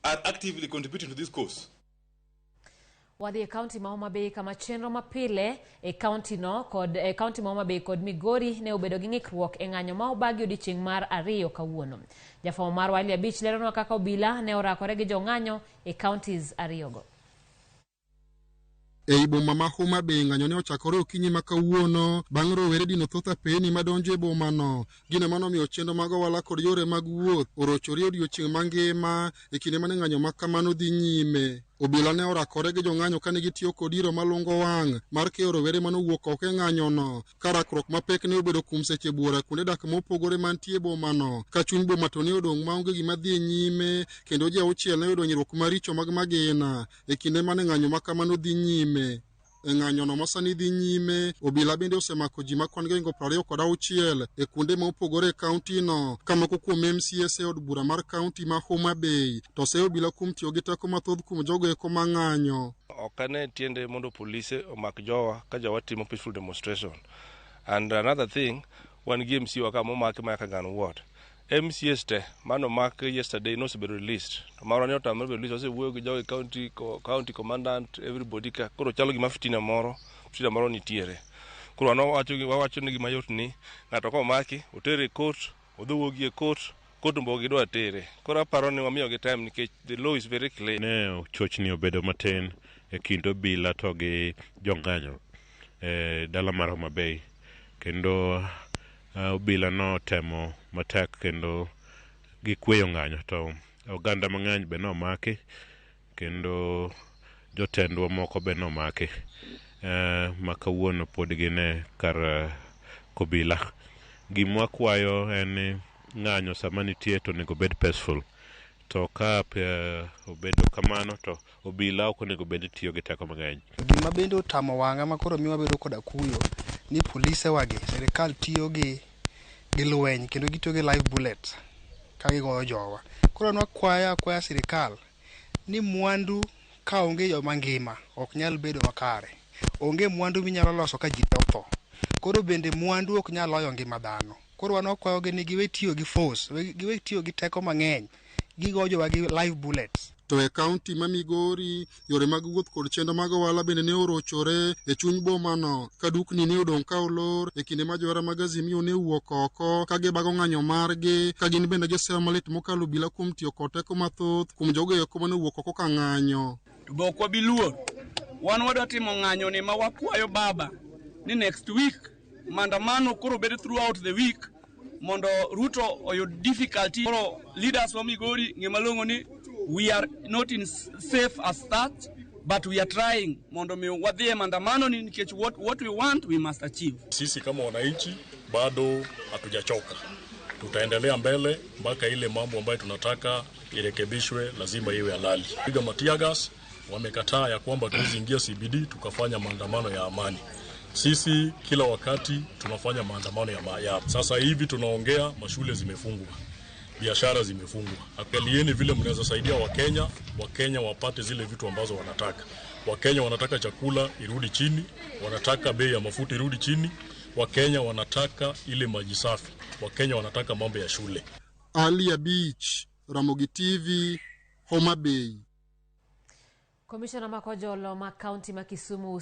are actively contributing to this cause. Wadhi county ma Homa Bay kama chenro mapile county no kod county ma Homa Bay kod Migori ne obedo gi ng'ikruok ng'anyo ma obagi odiochieng' mar 2 kawuono. Jafwambo mar Wali Abich leronwa kaka obila ne orakore gi jong'anyo counties 2 go. Ei boma ma Homa Bay ng'anyo ne ochakore okinyi ma kawuono bang' rowere dino thoth apeni madonjo e boma no. Gino mano miyo chenro mag ohala kod yore mag wuoth orochore odiochieng' mangima e kinde mane ng'anyo ma kamano dhi nyime. Obila ne orakore gi jong'anyo kane gitiyo kod iro malungo wang' mar keyo rowere manowuok oko e ng'anyo no. Ka rakruok mapek ne obedo kuom seche buora kuonde dak mopogore mantie boma no. Ka chuny boma to ne odong' maonge gima dhi nyime kendo ji auchiel ne oyudo hinyruok maricho mag magina e kinde mane ng'anyo ma kamano dhi nyime. E ng'anyo no masani dhi nyime, obila bende osemako ji makwan gi 26 e kuonde ma opogore e kaunti no, kamoko kuom MCS e od bura mar kaunti ma Homa Bay, to se obila kuom tiyo gi teko mathoth kuom jogo eko ma ng'anyo. Okane tiende mondo polise omak jowa ka jowa timo peaceful demonstration. And another thing, one GMC waka momake ma Kagan ward. MCS te mano mark yesterday no be released. Tomorrow ne otamre release ose wuoyo gi jogo county commandant everybody ka koro chalo gima fitina moro nitiere. Koro wawacho ni gima yot ni ng'ato ko maki otere court odhuogi e court mbo gidwa tere. Koro aparo ni wamiyo gi time nikech the law is very clear. Ne chochni obedo matin e kind obila to gi jong'anyo dala mar Homa Bay kendo obila no temo matek kendo gikweyo ng'anyo to oganda mang'eny be no maki kendo jotendwa moko be no maki makawuono pod gine kar obila. Gimwa kwayo en ng'anyo sama nitie to nego bed peaceful, to ka obedo kamano to obila ok onego bed tiyo gi teko mang'eny. Gima bende otamo wang'a makoro miwa bedo koda kuyo ni polise wagi serikal tiyo gi lweny kendo gitiyo gi live bullets ka gigoyo jowa. Koro kwaya serikal ni mwandu ka onge yo mangima ok nyal bedo makare. Onge mwandu minyalo loso ka ji otho. Koro bende mwandu ok nyal loyo ngima dhano. Koro wanokwayogi ni giwe tiyo gi force, giwe tiyo gi teko mang'eny, gigoyo jowa gi live bullets. To e kaunti ma Migori, yore mag wuoth kod chenro mag ohala bende ne orochore e chuny boma no, ka dukni ne odong' ka olor e kinde ma johera mag Azimio ne wuok oko ka gibago ng'anyo margi, ka gin bende gisero malit mokalo obila kuom tiyo kod teko mathoth kuom jogo eko mane wuok oko ka ng'anyo. To be ok wabiluor, wan wadwa timo ng'anyo ni ma wakwayo baba ni next week maandamano koro bed throughout the week mondo Ruto oyud difficulty. Koro leaders wa Migori ng'e malong'o ni we are not in safe as that, but we are trying mondo mi wadhie maandamano ni nikech what we want we must achieve. Sisi kama wananchi bado hatujachoka, tutaendelea mbele mpaka ile mambo ambayo tunataka irekebishwe lazima iwe halali. Piga matiagas wamekataa ya kwamba tuziingia CBD tukafanya maandamano ya amani. Sisi kila wakati tunafanya maandamano ya sasa hivi tunaongea, mashule zimefungwa, biashara zimefungwa. Angalieni vile mnaweza saidia Wakenya wapate zile vitu ambazo wanataka. Wakenya wanataka chakula irudi chini, wanataka bei ya mafuta irudi chini, Wakenya wanataka ile maji safi, Wakenya wanataka mambo ya shule. Ali Beach, Ramogi TV, Homa Bay. Commissioner Makojolo ma county ma Kisumu